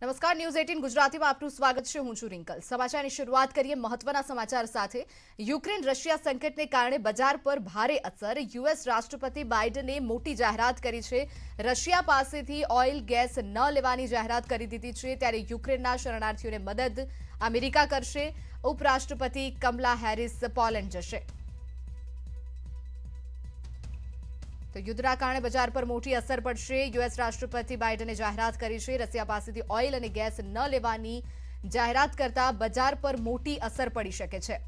નમસ્કાર, ન્યૂઝ 18 ગુજરાતીમાં આપનું સ્વાગત છે। હું છું રિંકલ। સમાચારની શરૂઆત કરીએ મહત્વના સમાચાર સાથે। યુક્રેન રશિયા સંકટને કારણે બજાર પર ભારે અસર। યુએસ રાષ્ટ્રપતિ બાઇડને મોટી જાહેરાત કરી છે। રશિયા પાસેથી ઓઇલ ગેસ ન લેવાની જાહેરાત કરી દીધી છે, ત્યારે યુક્રેનના શરણાર્થીઓને મદદ અમેરિકા કરશે। ઉપરાષ્ટ્રપતિ કમલા હેરિસ પોલેન્ડ જશે। તો યુદ્ધના કારણે બજાર પર મોટી અસર પડશે। યુએસ રાષ્ટ્રપતિ બાઇડને જાહેરાત કરી છે। રશિયા પાસેથી ઓઇલ અને ગેસ ન લેવાની જાહેરાત કરતા બજાર પર મોટી અસર પડી શકે છે।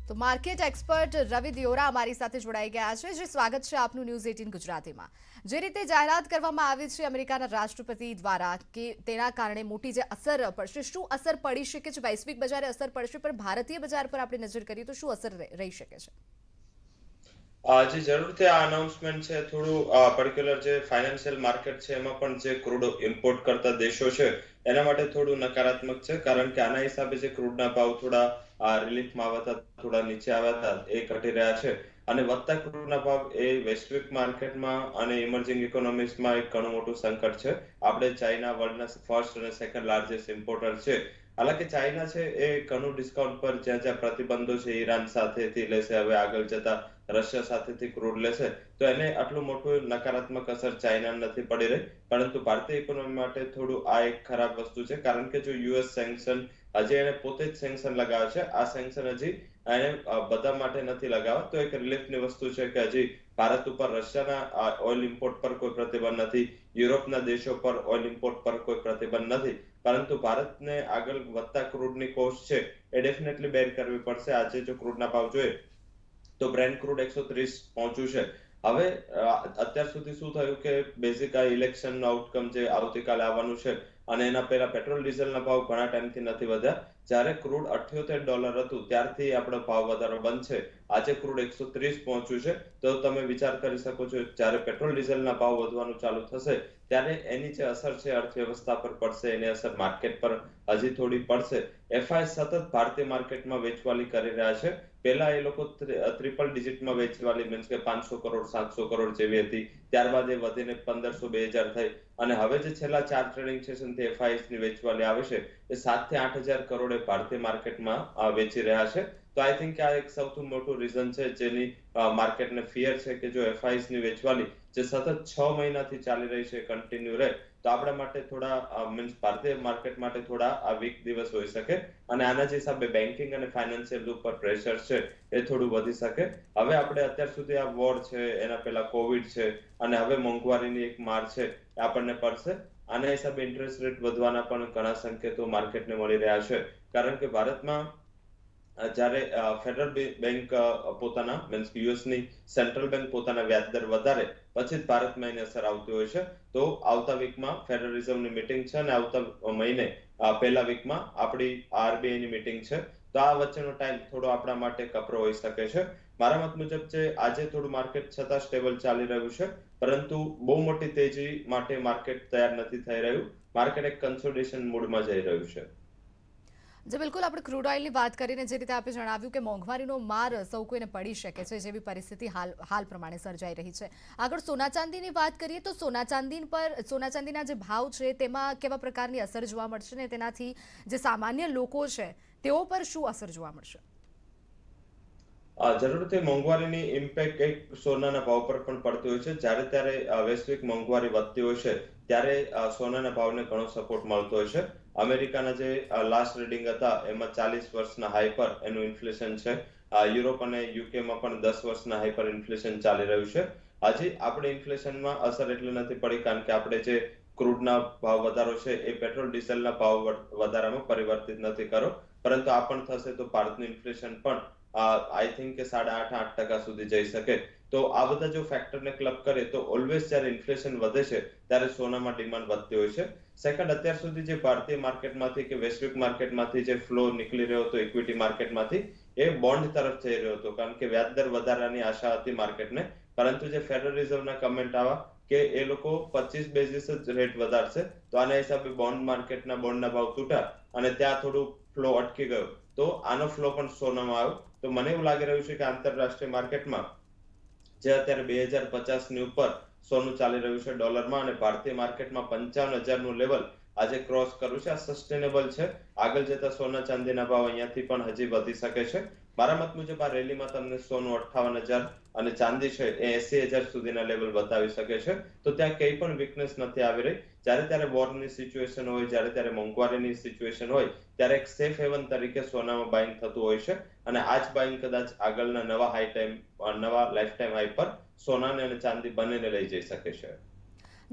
તો માર્કેટ એક્સપર્ટ રવિ દિયોરા અમારી સાથે જોડાઈ ગયા છે। જે સ્વાગત છે આપનું ન્યૂઝ 18 ગુજરાતીમાં। જે રીતે જાહેરાત કરવામાં આવી છે અમેરિકાના રાષ્ટ્રપતિ દ્વારા કે તેના કારણે મોટી જે અસર પડશે, શું અસર પડી શકે છે? વૈશ્વિક બજારે અસર પડશે, પણ ભારતીય બજાર પર આપણે નજર કરીએ તો શું અસર રહી શકે છે? જે જરૂરથી આ અનાઉન્સમેન્ટ છે થોડું પર્ટિક્યુલર જે ફાઇનાન્શિયલ માર્કેટ છે એમાં પણ જે ક્રૂડ ઇમ્પોર્ટ કરતા દેશો છે એના માટે થોડું નકારાત્મક છે, કારણ કે આના હિસાબે જે ક્રૂડના ભાવ થોડા રિલીફમાં આવ્યા હતા, થોડા નીચે આવ્યા હતા, એ ઘટી રહ્યા છે। અને વધતા ક્રૂડના ભાવ એ વૈશ્વિક માર્કેટમાં અને ઇમર્જિંગ ઇકોનોમીઝમાં એક ઘણું મોટું સંકટ છે। આપણે ચાઇના વર્લ્ડના ફર્સ્ટ અને સેકન્ડ લાર્જેસ્ટ ઇમ્પોર્ટર છે। હાલાકી ચાઇના છે એ ઘણું ડિસ્કાઉન્ટ પર જ્યાં જ્યાં પ્રતિબંધો છે ઈરાન સાથેથી લેશે, હવે આગળ જતા રશિયા સાથેથી ક્રૂડ લેશે, તો એને આટલું મોટું નકારાત્મક અસર ચાઇના નથી પડી રહી। પરંતુ ભારતીય ઇકોનોમી માટે થોડું આ એક ખરાબ વસ્તુ છે, કારણ કે જો યુએસ સેન્કશન હજી એને પોતે જ સેન્કશન લગાવે છે, આ સેન્કશન હજી એને બધા માટે નથી લગાવવા, તો એક રિલીફની વસ્તુ છે કે હજી ભારત ઉપર રશિયાના ઓઇલ ઇમ્પોર્ટ પર કોઈ પ્રતિબંધ નથી, યુરોપના દેશો પર ઓઇલ ઇમ્પોર્ટ પર કોઈ પ્રતિબંધ નથી। પરંતુ ભારતને આગળ વધતા ક્રૂડની કોસ્ટ છે એ ડેફિનેટલી બેર કરવી પડશે। આજે જો ક્રૂડના ભાવ જોઈએ તો બ્રેન્ટ ક્રૂડ 130 પહોંચ્યું છે। હવે અત્યાર સુધી શું થયું કે બેઝિક આ ઇલેક્શનનું આઉટકમ જે આવતીકાલે આવવાનું છે અને એના પહેલા પેટ્રોલ ડીઝલના ભાવ ઘણા ટાઈમથી નથી વધ્યા। જ્યારે ક્રૂડ $78 હતું ત્યારથી આપણો ભાવ વધારો બંધ છે। આજે ક્રૂડ 130 પહોંચ્યું છે, તો તમે વિચાર કરી શકો છો જ્યારે પેટ્રોલ ડીઝલના ભાવ વધવાનું ચાલુ થશે ત્યારે એની જે અસર છે અર્થવ્યવસ્થા પર પડશે, એની અસર માર્કેટ પર હજી થોડી પડશે। એફઆઈ સતત ભારતીય માર્કેટમાં વેચવાલી કરી રહ્યા છે। પહેલા એ લોકો ટ્રિપલ ડિજિટમાં વેચવાલી, મીન્સ કે 500 કરોડ 700 કરોડ જેવી હતી, ત્યારબાદ એ વધીને 1500-2000 થઈ, અને હવે જે છેલ્લા 4 ટ્રેડિંગ સેશનથી એફઆઈએસ ની વેચવાલી આવે છે એ 7 થી 8000 કરોડ ભારતીય માર્કેટમાં વેચી રહ્યા છે। તો આઈ થિંક આ એક સૌથી મોટું રીઝન છે જેની માર્કેટને ફિયર છે કે જો એફઆઈએસ ની વેચવાલી જે સતત 6 મહિનાથી ચાલી રહી છે કન્ટિન્યુ રહે તો આપણા માટે થોડા મીન્સ ભારતીય માર્કેટ માટે થોડા આ વીક દિવસ હોઈ શકે, અને આના જ હિસાબે બેન્કિંગ અને ફાઇનાન્શિયલ ઉપર પ્રેશર છે એ થોડું વધી શકે। હવે આપણે અત્યાર સુધી આ વોર છે, એના પહેલા કોવિડ છે, અને હવે મોંઘવારીની એક માર છે એ આપણને પડશે। આના હિસાબે ઇન્ટરેસ્ટ રેટ વધવાના પણ ઘણા સંકેતો માર્કેટને મળી રહ્યા છે, કારણ કે ભારતમાં જ્યારે ફેડરલ બેંક પોતાના મીન્સ યુએસની સેન્ટ્રલ બેંક પોતાના વ્યાજદર વધારે પછી જ ભારતમાં એની અસર આવતી હોય છે। તો આવતા વીકમાં ફેડરલ રિઝર્વની મીટિંગ છે અને આવતા મહિને પહેલા વીકમાં આપણી આરબીઆઈની મીટિંગ છે। તો આ વચ્ચેનો ટાઈમ થોડો આપણા માટે કપરો હોઈ શકે છે। મારા મત મુજબ છે આજે થોડું માર્કેટ છતાં સ્ટેબલ ચાલી રહ્યું છે, પરંતુ બહુ મોટી તેજી માટે માર્કેટ તૈયાર નથી થઈ રહ્યું। માર્કેટ એક કન્સોલિડેશન મૂડમાં જઈ રહ્યું છે। જે બિલકુલ આપણે ક્રૂડ ઓઇલની વાત કરીને જે રીતે આપણે જણાવ્યું કે મોંઘવારીનો માર સૌ કોઈને પડી શકે છે, જેવી પરિસ્થિતિ હાલ પ્રમાણે સર્જાઈ રહી છે। આગળ સોના ચાંદીની વાત કરીએ તો સોના ચાંદીના જે ભાવ છે તેમાં કેવા પ્રકારની અસર જોવા મળશે ને તેનાથી જે સામાન્ય લોકો છે તેઓ પર શું અસર જોવા મળશે? જરૂરથી મોંઘવારીની ઇમ્પેક્ટ એક સોનાના ભાવ પર પણ પડતી હોય છે। જ્યારે ત્યારે વૈશ્વિક મોંઘવારી વધતી હોય છે ત્યારે સોનાના ભાવને ઘણો સપોર્ટ મળતો હોય છે। અમેરિકાના જે લાસ્ટ રીડિંગ હતા એમાં 40 વર્ષના હાઈ પર એનું ઇન્ફ્લેશન છે। યુરોપ અને યુકેમાં પણ 10 વર્ષના હાઈ પર ઇન્ફ્લેશન ચાલી રહ્યું છે। હજી આપણે ઇન્ફ્લેશનમાં અસર એટલે નથી પડી, કારણ કે આપણે જે ક્રૂડના ભાવ વધારો છે એ પેટ્રોલ ડીઝલના ભાવ વધારામાં પરિવર્તિત નથી કરો, પરંતુ આ પણ થશે તો ભારતનું ઇન્ફ્લેશન પણ આઈ થિંક કે 8.5 સુધી જઈ શકે. તો આ બધા જો ફેક્ટરને ક્લબ કરે તો ઓલવેઝ જ્યારે ઇન્ફ્લેશન વધે છે ત્યારે સોનામાં ડિમાન્ડ વધતી હોય છે. સેકન્ડ, અત્યાર સુધી જે ભારતીય માર્કેટમાંથી કે વૈશ્વિક માર્કેટમાંથી જે ફ્લો નીકળી રહ્યો હતો ઇક્વિટી માર્કેટમાંથી, એ બોન્ડ તરફ જઈ રહ્યો હતો, કારણ કે વ્યાજદર વધારાની આશા હતી માર્કેટને. પરંતુ જે ફેડરલ રિઝર્વના કમેન્ટ આવ્યા કે એ લોકો 25 બેઝિસ જ રેટ વધારશે, તો આના હિસાબે બોન્ડના ભાવ તૂટ્યા અને ત્યાં થોડું ફ્લો અટકી ગયો. તો આનો ફ્લો પણ સોનામાં આવ્યો. તો મને એવું લાગી રહ્યું છે કે આંતરરાષ્ટ્રીય માર્કેટમાં જે અત્યારે 2050ની ઉપર સોનું ચાલી રહ્યું છે ડોલરમાં, અને ભારતીય માર્કેટમાં 55,000 નું લેવલ આજે ક્રોસ કર્યું છે, આ સસ્ટેનેબલ છે. આગળ જતા સોના ચાંદીના ભાવ અહીંયાથી પણ હજી વધી શકે છે. મારા મત મુજબ આ રેલીમાં તમને સોનું 58,000 અને ચાંદી છે એ 80,000 સુધીના લેવલ બતાવી શકે છે. તો ત્યાં કંઈ પણ વીકનેસ નથી આવી રહી. જ્યારે ત્યારે વોરની સિચ્યુએશન હોય, જ્યારે ત્યારે મોંઘવારીની સિચ્યુએશન હોય, ત્યારે એક સેફ હેવન તરીકે સોનામાં બાઇંગ થતું હોય છે. અને આ જ બાઇંગ કદાચ આગળના નવા લાઈફ ટાઈમ હાઈ પર સોનાને અને ચાંદી બંનેને લઈ જઈ શકે છે.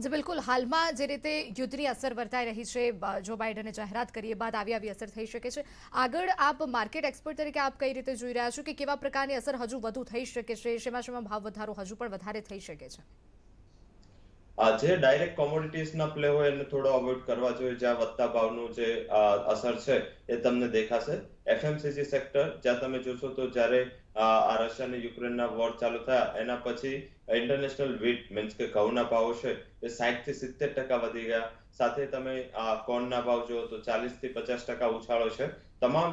જી બિલકુલ, હાલમાં જે રીતે યુદ્ધની અસર વર્તાઈ રહી છે, જો બાઇડને જાહેરાત કરીએ બાદ આવી અસર થઈ શકે છે. આગળ આપ માર્કેટ એક્સપર્ટ તરીકે આપ કઈ રીતે જોઈ રહ્યા છો કે કેવા પ્રકારની અસર હજુ વધુ થઈ શકે છે, શેમાં ભાવ વધારો હજુ પણ વધારે થઈ શકે છે? જે ડાયરેક્ટ કોમોડિટીઝના પ્લે હોય એને થોડો અવોઇડ કરવા જોઈએ, જ્યાં વધતા ભાવનું જે અસર છે એ તમને દેખાશે. એફએમસીજી સેક્ટર, જ્યાં તમે જોશો તો જ્યારે આ રશિયા અને યુક્રેનના વોર ચાલુ થયા એના પછી ઇન્ટરનેશનલ વીટ મીન્સ કે ઘઉંના ભાવો છે એ 60 થી 70% વધી ગયા. સાથે તમે કોર્નના ભાવ જુઓ તો 40 થી 50% ઉછાળો છે. તમામ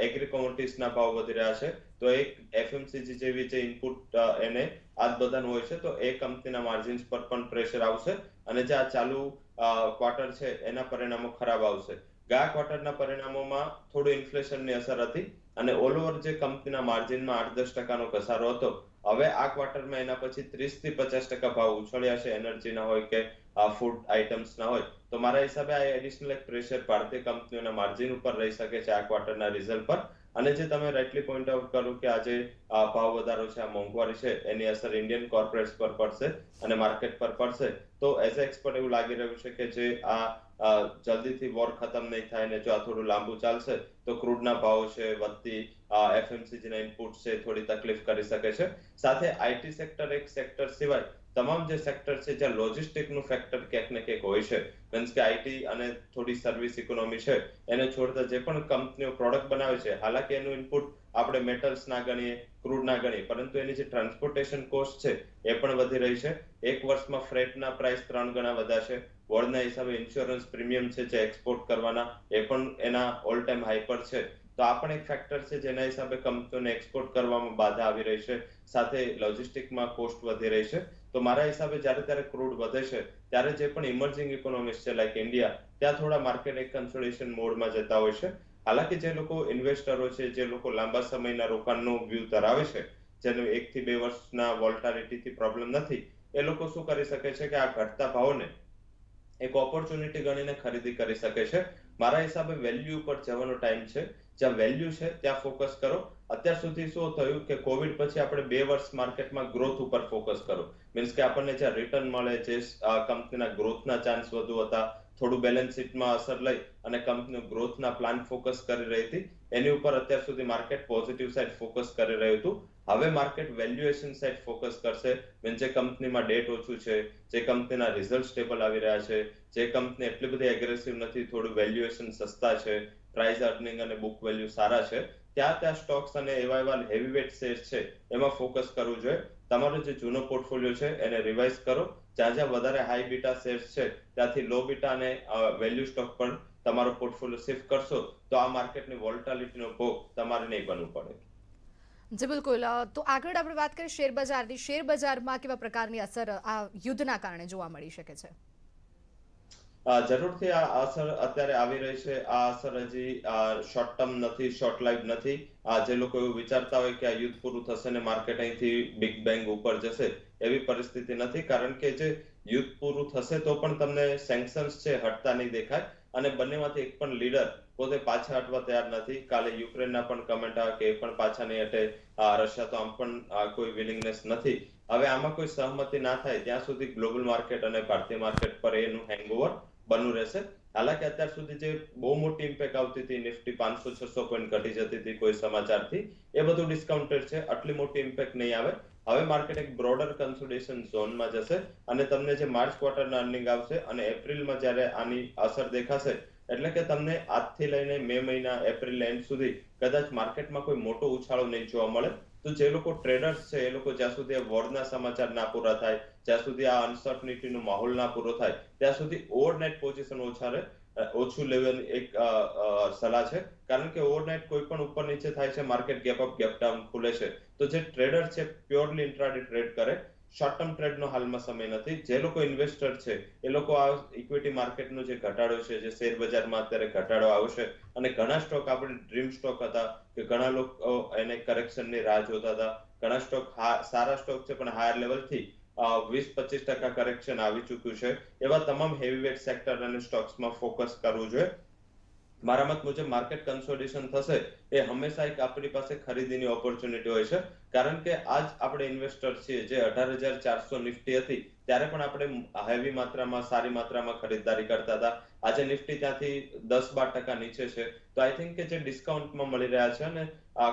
એગ્રી કોમોડિટીઝના ભાવ વધી રહ્યા છે. તો એક એફએમસીજી જેવી જે ઇનપુટ એને આ બધાનું હોય છે, તો એ કંપનીના માર્જિન્સ પર પણ પ્રેશર આવશે અને જે આ ચાલુ ક્વાર્ટર છે એના પરિણામો ખરાબ આવશે. ગયા ક્વાર્ટરના પરિણામોમાં થોડું ઇન્ફ્લેશનની અસર હતી અને ઓલ ઓવર જે કંપનીના માર્જિનમાં 8-10%નો ઘસારો હતો. હવે આ ક્વાર્ટરમાં એના પછી 30 થી 50% ભાવ ઉછળ્યા છે, એનર્જીના હોય કે ફૂડ આઇટમ્સના હોય. તો મારા હિસાબે આ એડિશનલ એક પ્રેશર ભારતીય કંપનીઓના માર્જિન ઉપર રહી શકે છે આ ક્વાર્ટરના રિઝલ્ટ પર. અને જે તમે રાઇટલી પોઈન્ટ આઉટ કર્યું કે આજે ભાવ વધારો છે, આ મોંઘવારી છે, એની અસર ઇન્ડિયન કોર્પોરેટ્સ પર પડશે અને માર્કેટ પર પડશે. તો એઝ અ એક્સપર્ટ એવું લાગી રહ્યું છે કે જે આ જલ્દીથી વોર ખતમ નહીં થાય ને જો આ થોડું લાંબુ ચાલશે તો ક્રૂડના ભાવ છે વધતી, એફએમસીજીના ઇનપુટ છે થોડી તકલીફ કરી શકે છે. સાથે આઈટી સેક્ટર એક સેક્ટર સિવાય તમામ જે સેક્ટર છે જ્યાં લોજિસ્ટિકનું ફેક્ટર ક્યાંક ને ક્યાંક હોય છે, મીન્સ કે આઈટી અને થોડી સર્વિસ ઇકોનોમી છે એને છોડતા જે પણ કંપનીઓ પ્રોડક્ટ બનાવે છે, હાલાકી એનું ઇનપુટ આપણે મેટલ્સ ના ગણીએ, ક્રૂડ ના ગણીએ, પરંતુ એની જે ટ્રાન્સપોર્ટેશન કોસ્ટ છે એ પણ વધી રહી છે. એક વર્ષમાં ફ્રેટના પ્રાઇસ 3 ગણા વધ્યા છે. વોરના હિસાબે ઇન્સ્યોરન્સ પ્રીમિયમ છે જે એક્સપોર્ટ કરવાના એ પણ એના ઓલ ટાઈમ હાઈ પર છે. તો આ પણ એક ફેક્ટર છે જેના હિસાબે કંપનીઓને એક્સપોર્ટ કરવામાં બાધા આવી રહી છે. સાથે લોજિસ્ટિકમાં કોસ્ટ વધી રહી છે. તો મારા હિસાબે જ્યારે ત્યારે ક્રૂડ વધે છે ત્યારે જે પણ ઇમર્જિંગ ઇકોનોમીઝ છે લાઈક ઇન્ડિયા, ત્યાં થોડા માર્કેટ એક કન્સોલિડેશન મોડમાં જતા હોય છે. હાલાકી જે લોકો ઇન્વેસ્ટરો છે, જે લોકો લાંબા સમયના રોકાણનો વ્યૂ ધરાવે છે, જેને 1 થી 2 વર્ષના વોલ્ટાલિટીથી પ્રોબ્લેમ નથી, એ લોકો શું કરી શકે છે કે આ ઘટતા ભાવને એક ઓપોર્ચ્યુનિટી ગણીને ખરીદી કરી શકે છે. મારા હિસાબે વેલ્યુ ઉપર જવાનો ટાઈમ છે. જ્યાં વેલ્યુ છે ત્યાં ફોકસ કરો. અત્યાર સુધી શું થયું કે કોવિડ પછી આપણે 2 વર્ષ માર્કેટમાં ગ્રોથ ઉપર ફોકસ કરો, મીન્સ કે આપણને જ્યાં રિટર્ન મળે, જે કંપનીના ગ્રોથના ચાન્સ વધુ હતા, થોડું બેલેન્સ શીટમાં અસર લઈ અને કંપનીઓ ગ્રોથના પ્લાન ફોકસ કરી રહી હતી, એની ઉપર અત્યાર સુધી માર્કેટ પોઝિટિવ સાઇડ ફોકસ કરી રહ્યું હતું. હવે માર્કેટ વેલ્યુએશન સાઇડ ફોકસ કરશે. જે કંપનીમાં ડેટ ઓછું છે, જે કંપનીના રિઝલ્ટ સ્ટેબલ આવી રહ્યા છે, જે કંપની એટલી બધી એગ્રેસિવ નથી, થોડું વેલ્યુએશન સસ્તા છે, પ્રાઇસ અર્નિંગ અને બુક વેલ્યુ સારા છે, ત્યાં સ્ટોક્સ અને એવા હેવીવેટ શેર્સ છે એમાં ફોકસ કરવું જોઈએ. તમારો જે જૂનો પોર્ટફોલિયો છે એને રિવાઇઝ કરો. જ્યાં વધારે હાઈ બીટા શેર્સ છે ત્યાંથી લો બીટા અને વેલ્યુ સ્ટોક પર તમારો પોર્ટફોલિયો શિફ્ટ કરશો તો આ માર્કેટની વોલ્ટાલિટીનો ભોગ તમારે નહીં બનવું પડે. જી બિલકુલ, તો આગળ આપણે વાત કરીએ શેર બજારની. શેર બજારમાં કેવા પ્રકારની અસર આ યુદ્ધના કારણે જોવા મળી શકે છે? જરૂરથી આ અસર અત્યારે આવી રહી છે. આ અસર હજી શોર્ટ ટર્મ નથી, શોર્ટ લાઈફ નથી. જે લોકો એવું વિચારતા હોય કે આ યુદ્ધ પૂરું થશે ને માર્કેટ અહીંથી બિગ બેંગ ઉપર જશે, એવી પરિસ્થિતિ નથી. કારણ કે જે યુદ્ધ પૂરું થશે તો પણ તમને સેન્કશન્સ છે હટતા નહીં દેખાય અને બંનેમાંથી એક પણ લીડર પોતે પાછા હટવા તૈયાર નથી. કાલે યુક્રેનના પણ કમેન્ટ આવ્યા કે એ પણ પાછા નહીં હટે. રશિયા તો આમ પણ કોઈ વિલિંગનેસ નથી. હવે આમાં કોઈ સહમતિ ના થાય ત્યાં સુધી ગ્લોબલ માર્કેટ અને ભારતીય માર્કેટ પર એનું હેંગઓવર બનવું રહેશે. હાલાકી અત્યાર સુધી જે બહુ મોટી ઇમ્પેક્ટ આવતી હતી, નિફ્ટી 500-600 પોઈન્ટ ઘટી જતી હતી કોઈ સમાચારથી, એ બધું ડિસ્કાઉન્ટેડ છે. આટલી મોટી ઇમ્પેક્ટ નહીં આવે. હવે માર્કેટ એક બ્રોડર કન્સોલિડેશન ઝોનમાં જશે અને તમને જે માર્ચ ક્વાર્ટરના અર્નિંગ આવશે અને એપ્રિલમાં જ્યારે આની અસર દેખાશે, એટલે કે તમને આજથી લઈને મે મહિના એપ્રિલ એન્ડ સુધી કદાચ માર્કેટમાં કોઈ મોટો ઉછાળો નહીં જોવા મળે. તો જે લોકો ટ્રેડર્સ છે એ લોકો જ્યાં સુધી આ વોરના સમાચાર ના પૂરા થાય, જ્યાં સુધી આ અનસર્ટનિટીનો માહોલ ના પૂરો થાય, ત્યાં સુધી ઓવરનાઇટ પોઝિશન ઓછું લેવાની એક સલાહ છે. કારણ કે ઓવરનાઇટ કોઈ પણ ઉપર નીચે થાય છે, market gap up gap down ખુલે છે. તો જે ટ્રેડર છે પ્યોરલી ઇન્ટ્રાડે ટ્રેડ કરે, શોર્ટ ટર્મ ટ્રેડનો હાલમાં સમય નથી. જે લોકો ઇન્વેસ્ટર છે એ લોકો આ ઇક્વિટી માર્કેટનો જે ઘટાડો છે, જે શેર બજારમાં અત્યારે ઘટાડો આવશે અને ઘણા સ્ટોક આપણે ડ્રીમ સ્ટોક હતા કે ઘણા લોકો એને કરેક્શનની રાહ જોતા હતા, ઘણા સ્ટોક સારા સ્ટોક છે પણ હાયર લેવલથી 20-25% કરેક્શન આવી ચૂક્યું છે. એવા તમામ હેવીવેટ સેક્ટર અને સ્ટોક્સમાં ફોકસ કરવું જોઈએ. મારા મત મુજબ માર્કેટ કન્સોલિડેશન થશે એ હંમેશા એક આપણી પાસે ખરીદીની ઓપોર્ચ્યુનિટી હોય છે. કારણ કે આજ આપણે ઇન્વેસ્ટર છીએ, જે 18,400 નિફ્ટી હતી ત્યારે પણ આપણે હેવી માત્રામાં, સારી માત્રામાં ખરીદદારી કરતા હતા. આજે નિફ્ટી ત્યાંથી 10-12% નીચે છે. તો આઈ થિંક કે જે ડિસ્કાઉન્ટમાં મળી રહ્યા છે અને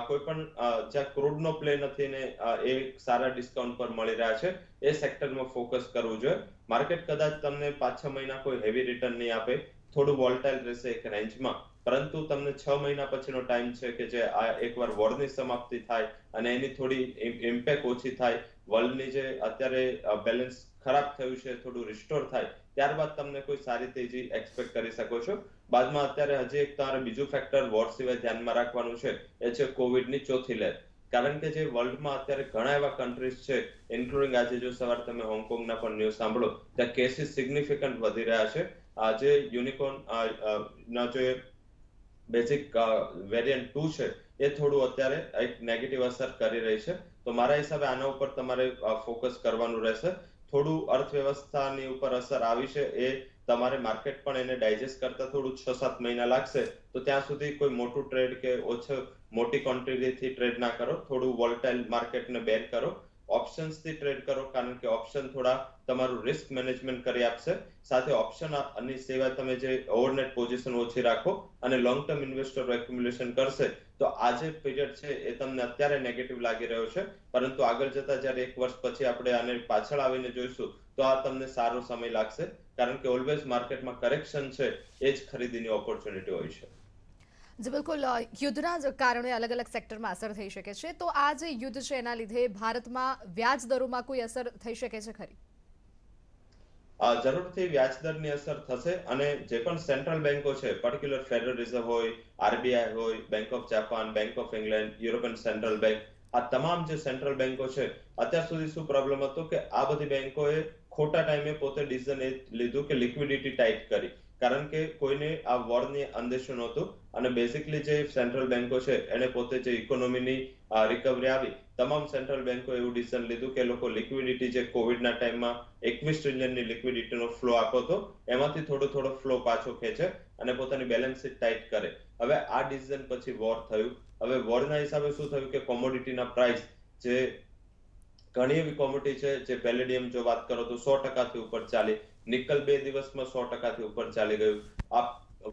કોઈ પણ જ્યાં ક્રૂડનો પ્લે નથી ને એ સારા ડિસ્કાઉન્ટ પર મળી રહ્યા છે, એ સેક્ટરમાં ફોકસ કરવું જોઈએ. માર્કેટ કદાચ તમને 5-6 મહિના કોઈ હેવી રિટર્ન નહીં આપે, થોડું વોલ્ટાઇલ રહેશે એક રેન્જમાં, પરંતુ તમને 6 મહિના પછીનો ટાઈમ છે કે જે આ એકવાર વોરની સમાપ્તિ થાય અને એની થોડી ઇમ્પેક્ટ ઓછી થાય, વર્લ્ડની જે અત્યારે બેલેન્સ ખરાબ થયું છે થોડું રિસ્ટોર થાય, ત્યારબાદ તમને કોઈ સારી તેજી એક્સપેક્ટ કરી શકો છો. બાદમાં અત્યારે હજી એક તમારે બીજું ફેક્ટર વોર સિવાય ધ્યાનમાં રાખવાનું છે, એ છે કોવિડની ચોથી લહેર. કારણ કે જે વર્લ્ડમાં અત્યારે ઘણા એવા કન્ટ્રીઝ છે, ઇન્ક્લુડિંગ આજે જો સવારે તમે હોંગકોંગના પણ ન્યૂઝ સાંભળો, ત્યાં કેસીસ સિગ્નિફિકન્ટ વધી રહ્યા છે. આજે યુનિકોર્ન ના જે બેઝિક વેરિયન્ટ 2 છે એ થોડું અત્યારે એક નેગેટિવ અસર કરી રહી છે. તો મારા હિસાબે આના ઉપર તમારે ફોકસ કરવાનું રહેશે. થોડું અર્થવ્યવસ્થાની ઉપર અસર આવી છે, એ તમારે માર્કેટ પણ એને ડાયજેસ્ટ કરતા થોડું 6-7 મહિના લાગશે. તો ત્યાં સુધી કોઈ મોટું ટ્રેડ કે મોટી ક્વોન્ટિટીથી ટ્રેડ ના કરો, થોડું વોલ્ટાઇલ માર્કેટને બેર કરો, ઓપ્શન્સથી ટ્રેડ કરો. કારણ કે ઓપ્શન થોડા તમારું રિસ્ક મેનેજમેન્ટ કરી આપશે. સાથે ઓપ્શન અને સિવાય તમે જે ઓવરનેટ પોઝિશન ઓછી રાખો અને લોંગ ટર્મ ઇન્વેસ્ટરો એક્યુમ્યુલેશન કરશે, તો આ જે પીરિયડ છે એ તમને અત્યારે નેગેટિવ લાગી રહ્યો છે, પરંતુ આગળ જતા જ્યારે 1 વર્ષ પછી આપણે આને પાછળ આવીને જોઈશું તો આ તમને સારો સમય લાગશે. કારણ કે ઓલવેઝ માર્કેટમાં કરેક્શન છે એ જ ખરીદીની ઓપોર્ચ્યુનિટી હોય છે. જી બિલકુલ, યુદ્ધના જ કારણે અલગ અલગ સેક્ટરમાં અસર થઈ શકે છે. તો આ જે યુદ્ધ છે એના લીધે ભારતમાં વ્યાજ દરોમાં કોઈ અસર થઈ શકે છે ખરી? જરૂરથી વ્યાજદરની અસર થશે અને જે પણ સેન્ટ્રલ બેન્કો છે, પર્ટિક્યુલર ફેડરલ રિઝર્વ હોય, આરબીઆઈ હોય, bank of Japan, bank of England, European central bank, આ તમામ જે સેન્ટ્રલ બેન્કો છે, અત્યાર સુધી શું પ્રોબ્લેમ હતો કે આ બધી બેન્કોએ ખોટા ટાઈમે પોતે ડિસિઝન એ લીધું કે લિક્વિડિટી ટાઈટ કરી. કારણ કે કોઈને આ વોરની અંદેશો નહોતું અને બેઝિકલી જે સેન્ટ્રલ બેન્કો છે એને પોતે જે ઇકોનોમીની રિકવરી આવી, તમામ સેન્ટ્રલ બેન્કો એવું ડિસિઝન લીધું કે લોકો લિક્વિડિટી જે કોવિડના ટાઈમમાં 21 ટ્રિલિયનની લિક્વિડિટીનો ફ્લો આપ્યો હતો, એમાંથી થોડો ફ્લો પાછો ખેંચે અને પોતાની બેલેન્સ શીટ ટાઈટ કરે. હવે આ ડિસિઝન પછી વોર થયું. હવે વોરના હિસાબે શું થયું કે કોમોડિટીના પ્રાઇસ, જે ઘણી એવી કોમોડિટી છે, જે પેલેડિયમ જો વાત કરો તો 100%થી ઉપર ચાલી, નિકલ 2 દિવસમાં 100%થી ઉપર ચાલી ગયું. આ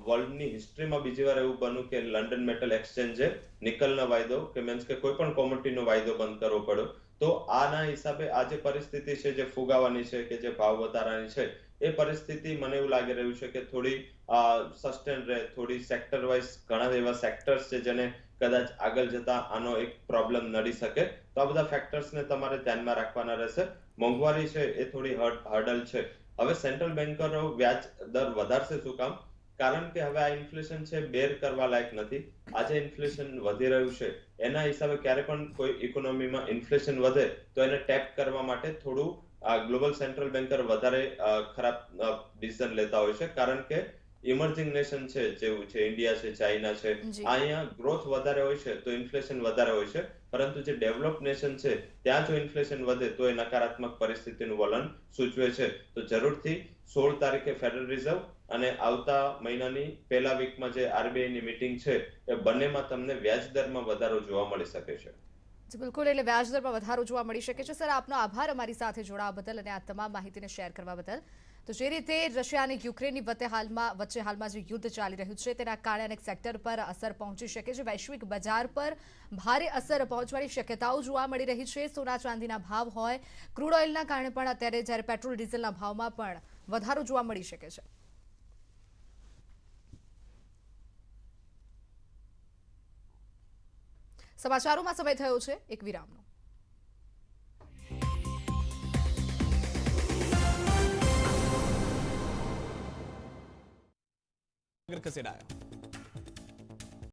વર્લ્ડની હિસ્ટ્રીમાં બીજી વાર એવું બન્યું કે લંડન મેટલ એક્સચેન્જે નિકલનો વાયદો કે મીન્સ કે કોઈ પણ કોમોડિટીનો વાયદો બંધ કરવો પડ્યો. તો આના હિસાબે આ જે પરિસ્થિતિ છે, જે ફુગાવાની છે કે જે ભાવ વધારાની છે, એ પરિસ્થિતિ મને એવું લાગી રહ્યું છે કે થોડી સસ્ટેન રહે, થોડી સેક્ટર વાઇઝ ઘણા એવા સેક્ટર્સ છે જેને કદાચ આગળ જતા આનો એક પ્રોબ્લેમ નડી શકે. તો આ બધા ફેક્ટર્સને તમારે ધ્યાનમાં રાખવાના રહેશે. મોંઘવારી છે એ થોડી હર્ડલ છે. હવે સેન્ટ્રલ બેન્કરો વ્યાજ દર વધારશે શું કામ? કારણ કે હવે આ ઇન્ફ્લેશન છે બેર કરવા લાયક નથી. આજે ઇન્ફ્લેશન વધી રહ્યું છે, એના હિસાબે ક્યારે પણ કોઈ ઇકોનોમીમાં ઇન્ફ્લેશન વધે તો એને ટેપ કરવા માટે થોડું ગ્લોબલ સેન્ટ્રલ બેન્કર વધારે ખરાબ ડિસિઝન લેતા હોય છે. કારણ કે ઇમર્જિંગ નેશન છે, જેવું છે ઇન્ડિયા છે, ચાઇના છે, જી અહીંયા ગ્રોથ વધારે હોય છે તો ઇન્ફ્લેશન વધારે હોય છે. પરંતુ જે ડેવલપ નેશન છે ત્યાં જો ઇન્ફ્લેશન વધે તો એ નકારાત્મક પરિસ્થિતિનું વલણ સૂચવે છે. તો જરૂરથી 16 તારીખે ફેડરલ રિઝર્વ અને આવતા મહિનાની પહેલા વીકમાં જે આરબીઆઈની મીટિંગ છે, એ બંનેમાં તમને વ્યાજ દરમાં વધારો જોવા મળી શકે છે. જી બિલકુલ, એટલે વ્યાજદરમાં વધારો જોવા મળી શકે છે. સર, આપનો આભાર અમારી સાથે જોડાવા બદલ અને આ તમામ માહિતીને શેર કરવા બદલ. તો જે રીતે રશિયા અને યુક્રેનની વચ્ચે હાલમાં જે યુદ્ધ ચાલી રહ્યું છે તેના કારણે અનેક સેક્ટર પર અસર પહોંચી શકે છે. વૈશ્વિક બજાર પર ભારે અસર પહોંચવાની શક્યતાઓ જોવા મળી રહી છે. સોના ચાંદીના ભાવ હોય, ક્રૂડ ઓઇલના કારણે પણ અત્યારે જ્યારે પેટ્રોલ ડીઝલના ભાવમાં પણ વધારો જોવા મળી શકે છે. સમાચારોમાં સમય થયો છે એક વિરામનો. ખસેડાયા.